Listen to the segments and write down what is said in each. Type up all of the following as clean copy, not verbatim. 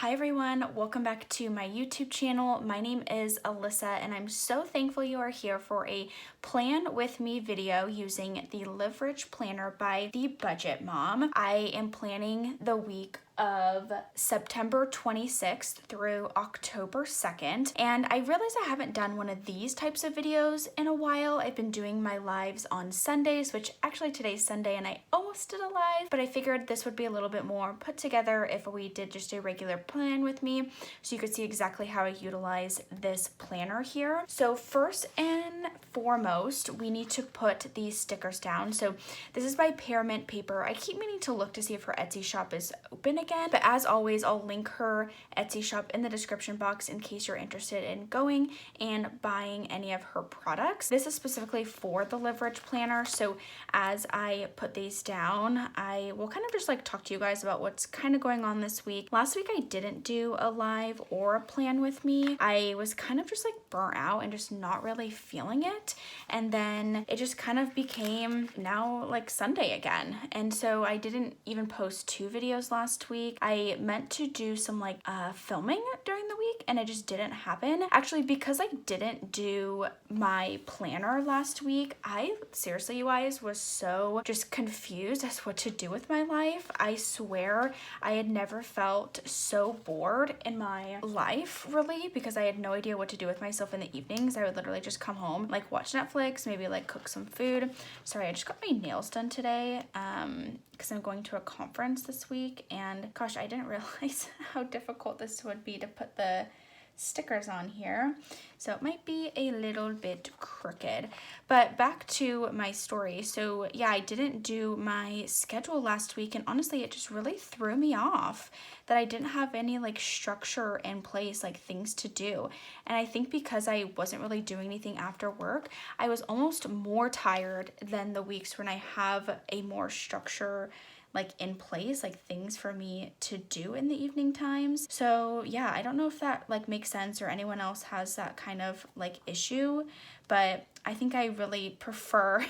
Hi everyone, welcome back to my YouTube channel. My name is Alyssa and I'm so thankful you are here for a plan with me video using the Live Rich Planner by The Budget Mom. I am planning the week of September 26th through October 2nd, and I realized I haven't done one of these types of videos in a while. I've been doing my lives on Sundays, which actually today's Sunday and I almost did a live, but I figured this would be a little bit more put together if we did just a regular plan with me, so you could see exactly how I utilize this planner here. So first and foremost, we need to put these stickers down. So this is by Pearmint Paper. I keep meaning to look to see if her Etsy shop is open again, but as always, I'll link her Etsy shop in the description box in case you're interested in going and buying any of her products. This is specifically for the Live Rich Planner, so as I put these down, I will kind of just like talk to you guys about what's kind of going on this week. Last week I didn't do a live or a plan with me. I was kind of just like burnt out and just not really feeling it, and then it just kind of became now like Sunday again, and so I didn't even post 2 videos last week. I meant to do some like filming during the week and it just didn't happen. Actually, because I didn't do my planner last week, I seriously, you guys, was so just confused as what to do with my life. I swear I had never felt so bored in my life, really, because I had no idea what to do with myself in the evenings. I would literally just come home, like watch Netflix, maybe like cook some food. Sorry, I just got my nails done today because I'm going to a conference this week, and gosh, I didn't realize how difficult this would be to put the stickers on here, so it might be a little bit crooked. But back to my story. So yeah, I didn't do my schedule last week, and honestly it just really threw me off that I didn't have any like structure in place, like things to do. And I think because I wasn't really doing anything after work, I was almost more tired than the weeks when I have a more structure like in place, like things for me to do in the evening times. So yeah, I don't know if that like makes sense or anyone else has that kind of like issue, but I think I really prefer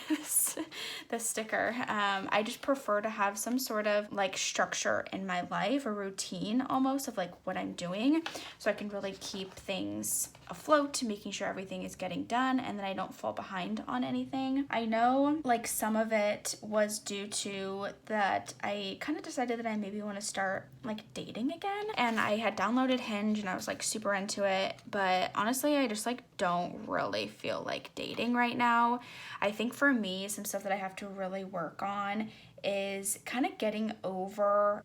the sticker. I just prefer to have some sort of like structure in my life, a routine almost of like what I'm doing, so I can really keep things afloat, making sure everything is getting done and then I don't fall behind on anything. I know like some of it was due to that I kind of decided that I maybe want to start like dating again, and I had downloaded Hinge and I was like super into it, but honestly I just like don't really feel like dating right now. I think for me, some stuff that I have to really work on is kind of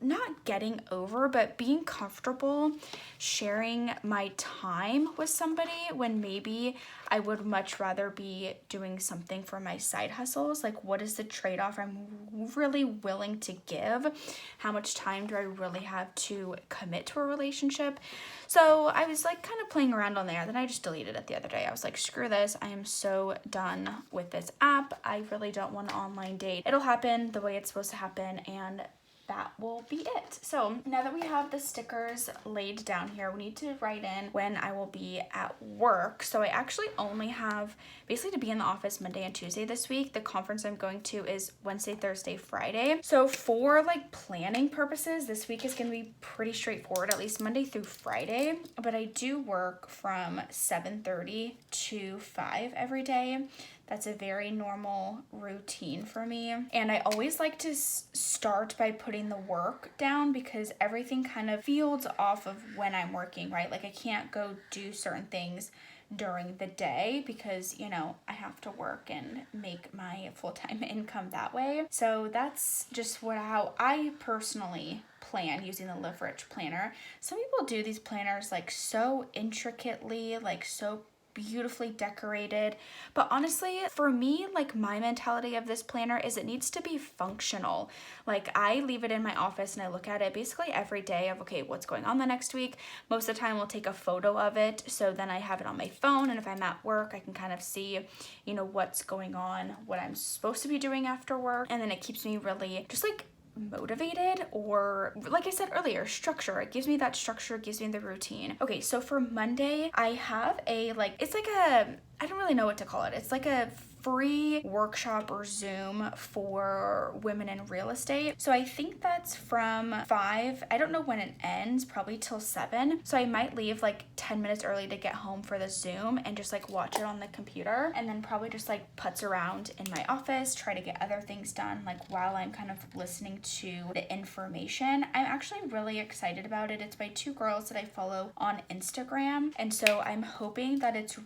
not getting over, but being comfortable sharing my time with somebody when maybe I would much rather be doing something for my side hustles. Like, what is the trade-off I'm really willing to give? How much time do I really have to commit to a relationship? So I was like kind of playing around on there. Then I just deleted it the other day. I was like, screw this. I am so done with this app. I really don't want an online date. It'll happen the way it's supposed to happen, and that will be it. So now that we have the stickers laid down here, we need to write in when I will be at work. So I actually only have basically to be in the office Monday and Tuesday this week. The conference I'm going to is Wednesday, Thursday, Friday. So for like planning purposes, this week is going to be pretty straightforward, at least Monday through Friday. But I do work from 7:30 to 5 every day. That's a very normal routine for me. And I always like to start by putting the work down because everything kind of fields off of when I'm working, right? Like I can't go do certain things during the day because, you know, I have to work and make my full-time income that way. So that's just how I personally plan using the Live Rich Planner. Some people do these planners like so intricately, like so beautifully decorated, but honestly for me, like my mentality of this planner is it needs to be functional. Like I leave it in my office and I look at it basically every day of okay, what's going on the next week. Most of the time we'll take a photo of it, so then I have it on my phone, and if I'm at work I can kind of see, you know, what's going on, what I'm supposed to be doing after work, and then it keeps me really just like motivated, or like I said earlier, structure. It gives me that structure, it gives me the routine. Okay, so for Monday I have a like, it's like a, I don't really know what to call it. It's like a free workshop or Zoom for women in real estate. So I think that's from 5. I don't know when it ends, probably till 7. So I might leave like 10 minutes early to get home for the Zoom and just like watch it on the computer, and then probably just like putz around in my office, try to get other things done like while I'm kind of listening to the information. I'm actually really excited about it. It's by 2 girls that I follow on Instagram, and so I'm hoping that it's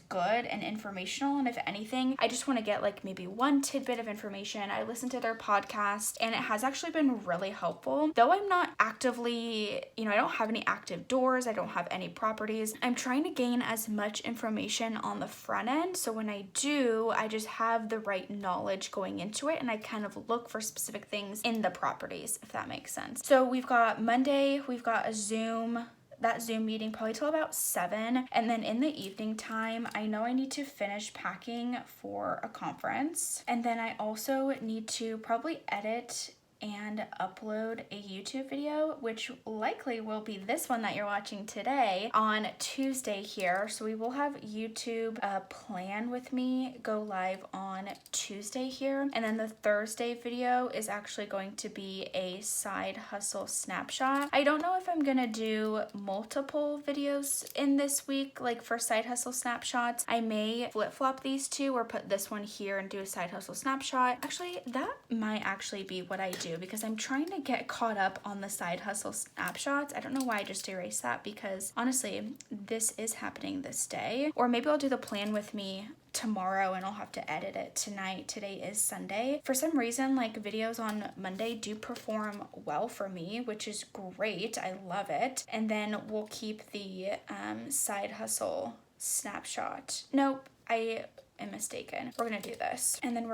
good and informational, and if anything, I just want to get like maybe one tidbit of information. I listened to their podcast and it has actually been really helpful. Though I'm not actively, I don't have any active doors, I don't have any properties, I'm trying to gain as much information on the front end, so when I do, I just have the right knowledge going into it, and I kind of look for specific things in the properties, if that makes sense. So we've got Monday, we've got a Zoom meeting probably till about 7, and then in the evening time I know I need to finish packing for a conference, and then I also need to probably edit and upload a YouTube video, which likely will be this one that you're watching today on Tuesday here. So we will have YouTube plan with me go live on Tuesday here, and then the Thursday video is actually going to be a side hustle snapshot. I don't know if I'm gonna do multiple videos in this week like for side hustle snapshots. I may flip-flop these two or put this one here and do a side hustle snapshot. Actually, that might actually be what I do, because I'm trying to get caught up on the side hustle snapshots. I don't know why I just erased that, because honestly, this is happening this day. Or maybe I'll do the plan with me tomorrow and I'll have to edit it tonight. Today is Sunday. For some reason, like videos on Monday do perform well for me, which is great. I love it. And then we'll keep the side hustle snapshot. Nope, I am mistaken. We're gonna do this, and then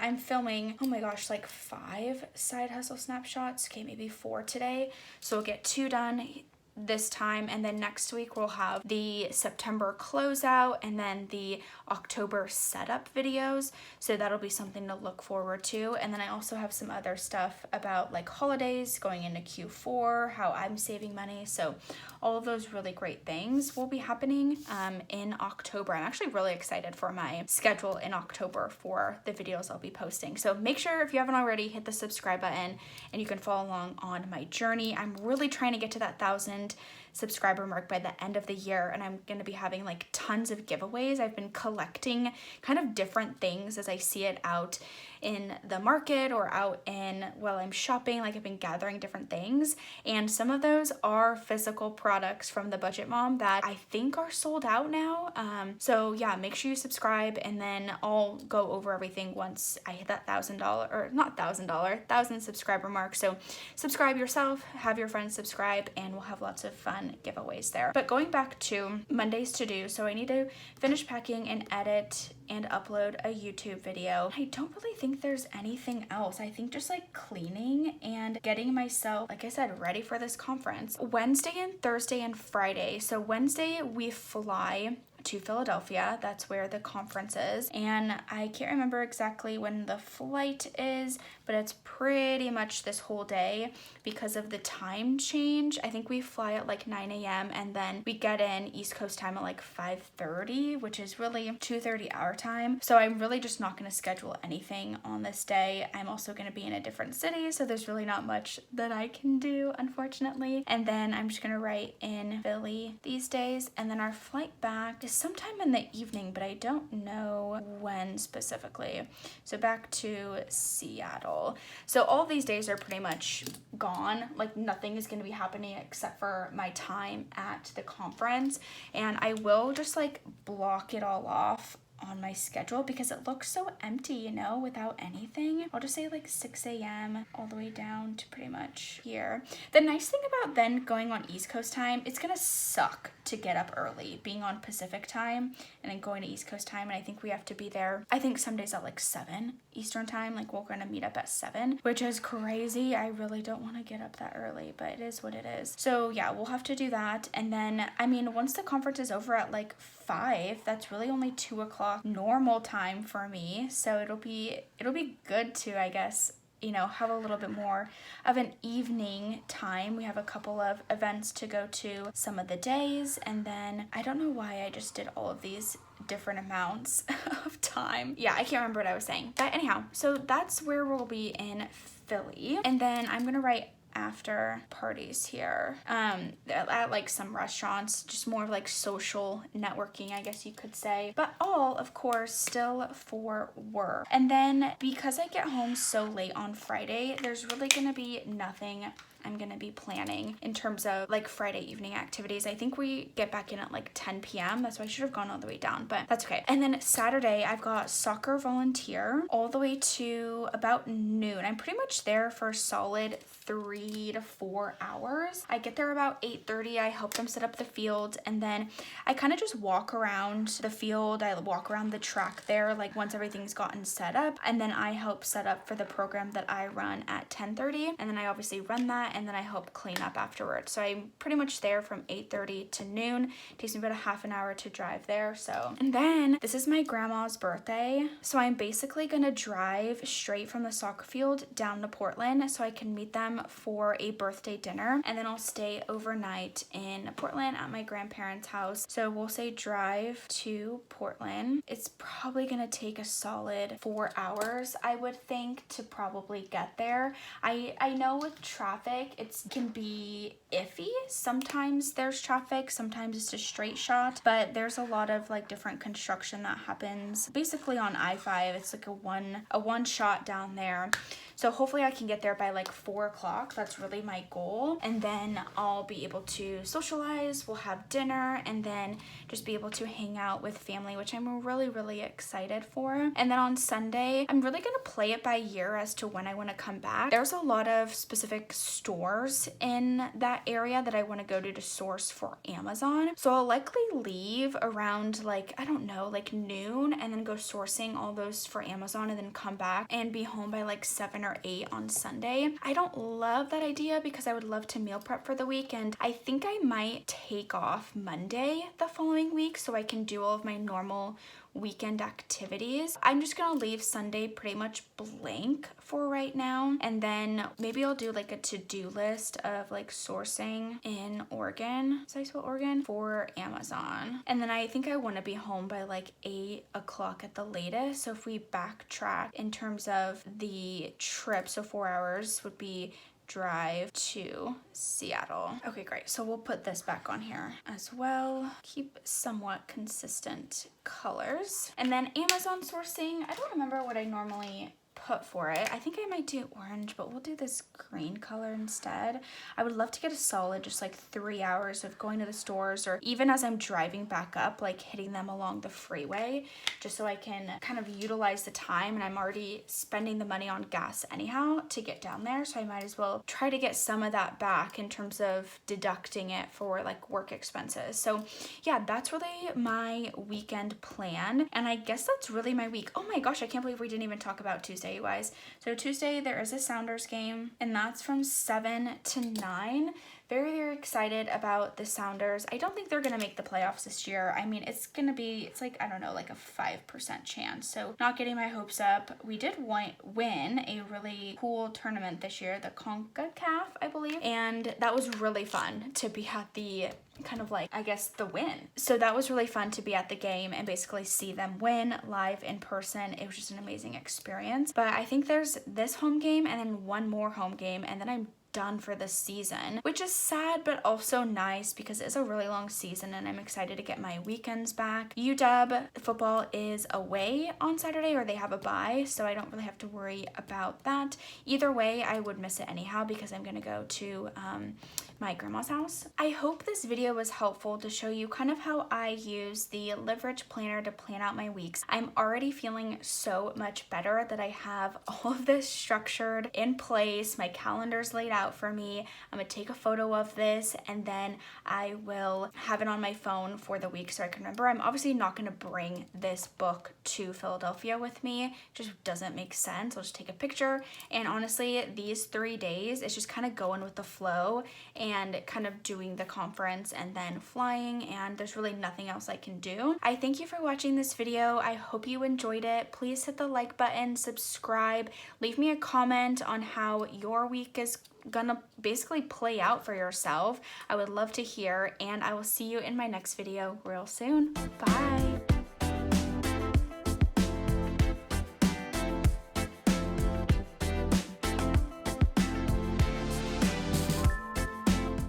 I'm filming, oh my gosh, like 5 side hustle snapshots. Okay, maybe 4 today, so we'll get 2 done this time, and then next week we'll have the September closeout and then the October setup videos, so that'll be something to look forward to. And then I also have some other stuff about like holidays going into Q4, how I'm saving money, so all of those really great things will be happening in October. I'm actually really excited for my schedule in October for the videos I'll be posting. So make sure, if you haven't already, hit the subscribe button and you can follow along on my journey. I'm really trying to get to that 1,000 subscriber mark by the end of the year, and I'm going to be having like tons of giveaways. I've been collecting kind of different things as I see it out in the market or out in while I'm shopping. Like I've been gathering different things, and some of those are physical products from the Budget Mom that I think are sold out now. So yeah, make sure you subscribe, and then I'll go over everything once I hit that $1,000 subscriber mark. So subscribe yourself, have your friends subscribe, and we'll have lots of fun giveaways there. But going back to Monday's to do, so I need to finish packing and edit and upload a YouTube video. I don't really think there's anything else. I think just like cleaning and getting myself, like I said, ready for this conference. Wednesday and Thursday and Friday. So Wednesday we fly to Philadelphia. That's where the conference is, and I can't remember exactly when the flight is, but it's pretty much this whole day because of the time change. I think we fly at like 9 a.m. and then we get in East Coast time at like 5:30, which is really 2:30 our time. So I'm really just not going to schedule anything on this day. I'm also going to be in a different city, so there's really not much that I can do, unfortunately. And then I'm just going to write in Philly these days, and then our flight back is sometime in the evening, but I don't know when specifically. So back to Seattle. So all these days are pretty much gone. Like nothing is going to be happening except for my time at the conference, and I will just like block it all off on my schedule because it looks so empty, without anything. I'll just say like 6 a.m. all the way down to pretty much here. The nice thing about then going on East Coast time, it's gonna suck to get up early, being on Pacific time and then going to East Coast time, and I think we have to be there, I think some days at like 7 Eastern time, like we're gonna meet up at 7, which is crazy. I really don't want to get up that early, but it is what it is. So yeah, we'll have to do that. And then, once the conference is over at like 5, that's really only 2 o'clock normal time for me, so it'll be good to, I guess, have a little bit more of an evening time. We have a couple of events to go to some of the days, and then I don't know why I just did all of these different amounts of time. Yeah, I can't remember what I was saying. But anyhow, so that's where we'll be in Philly. And then I'm gonna write after parties here at like some restaurants, just more of like social networking, I guess you could say, but all of course still for work. And then because I get home so late on Friday, there's really gonna be nothing I'm gonna be planning in terms of like Friday evening activities. I think we get back in at like 10 p.m. That's why I should have gone all the way down, but that's okay. And then Saturday, I've got soccer volunteer all the way to about noon. I'm pretty much there for a solid 3 to 4 hours. I get there about 8:30. I help them set up the field, and then I kind of just walk around the field. I walk around the track there, like once everything's gotten set up, and then I help set up for the program that I run at 10:30, and then I obviously run that, and then I help clean up afterwards. So I'm pretty much there from 8:30 to noon. It takes me about a half an hour to drive there. So, and then this is my grandma's birthday. So I'm basically gonna drive straight from the soccer field down to Portland so I can meet them for a birthday dinner. And then I'll stay overnight in Portland at my grandparents' house. So we'll say drive to Portland. It's probably gonna take a solid 4 hours, I would think, to probably get there. I know with traffic, it can be iffy. Sometimes there's traffic, sometimes it's a straight shot, but there's a lot of like different construction that happens basically on I-5. It's like a one shot down there. So hopefully I can get there by like 4 o'clock. That's really my goal. And then I'll be able to socialize, we'll have dinner, and then just be able to hang out with family, which I'm really, really excited for. And then on Sunday, I'm really gonna play it by ear as to when I wanna come back. There's a lot of specific stores in that area that I wanna go to source for Amazon. So I'll likely leave around like, I don't know, like noon, and then go sourcing all those for Amazon, and then come back and be home by like 7 or 8 on Sunday. I don't love that idea because I would love to meal prep for the week, and I think I might take off Monday the following week so I can do all of my normal weekend activities. I'm just gonna leave Sunday pretty much blank for right now, and then maybe I'll do like a to-do list of like sourcing in Oregon, Siceville, Oregon, for Amazon. And then I think I want to be home by like 8 o'clock at the latest. So if we backtrack in terms of the trip, so 4 hours would be drive to Seattle. Okay, great. So we'll put this back on here as well. Keep somewhat consistent colors. And then Amazon sourcing, I don't remember what I normally put for it. I think I might do orange, but we'll do this green color instead. I would love to get a solid just like 3 hours of going to the stores, or even as I'm driving back up, like hitting them along the freeway, just so I can kind of utilize the time, and I'm already spending the money on gas anyhow to get down there, so I might as well try to get some of that back in terms of deducting it for like work expenses. So yeah, that's really my weekend plan, and I guess that's really my week. Oh my gosh, I can't believe we didn't even talk about Tuesday, you guys. So Tuesday there is a Sounders game, and that's from 7 to 9. Very, very excited about the Sounders. I don't think they're gonna make the playoffs this year. I mean, it's like, I don't know, like a 5% chance. So not getting my hopes up. We did win a really cool tournament this year, the CONCACAF, I believe. And that was really fun to be at the kind of like, I guess, the win. So that was really fun to be at the game and basically see them win live in person. It was just an amazing experience. But I think there's this home game and then one more home game, and then I'm done for this season, which is sad but also nice because it's a really long season and I'm excited to get my weekends back. UW football is away on Saturday, or they have a bye, so I don't really have to worry about that. Either way, I would miss it anyhow because I'm gonna go to my grandma's house. I hope this video was helpful to show you kind of how I use the Live Rich planner to plan out my weeks. I'm already feeling so much better that I have all of this structured in place. My calendar's laid out for me. I'm gonna take a photo of this and then I will have it on my phone for the week so I can remember. I'm obviously not gonna bring this book to Philadelphia with me. It just doesn't make sense. I'll just take a picture, and honestly, these 3 days, it's just kind of going with the flow and kind of doing the conference and then flying, and there's really nothing else I can do. I thank you for watching this video. I hope you enjoyed it. Please hit the like button, subscribe, leave me a comment on how your week is gonna basically play out for yourself. I would love to hear, and I will see you in my next video real soon. Bye.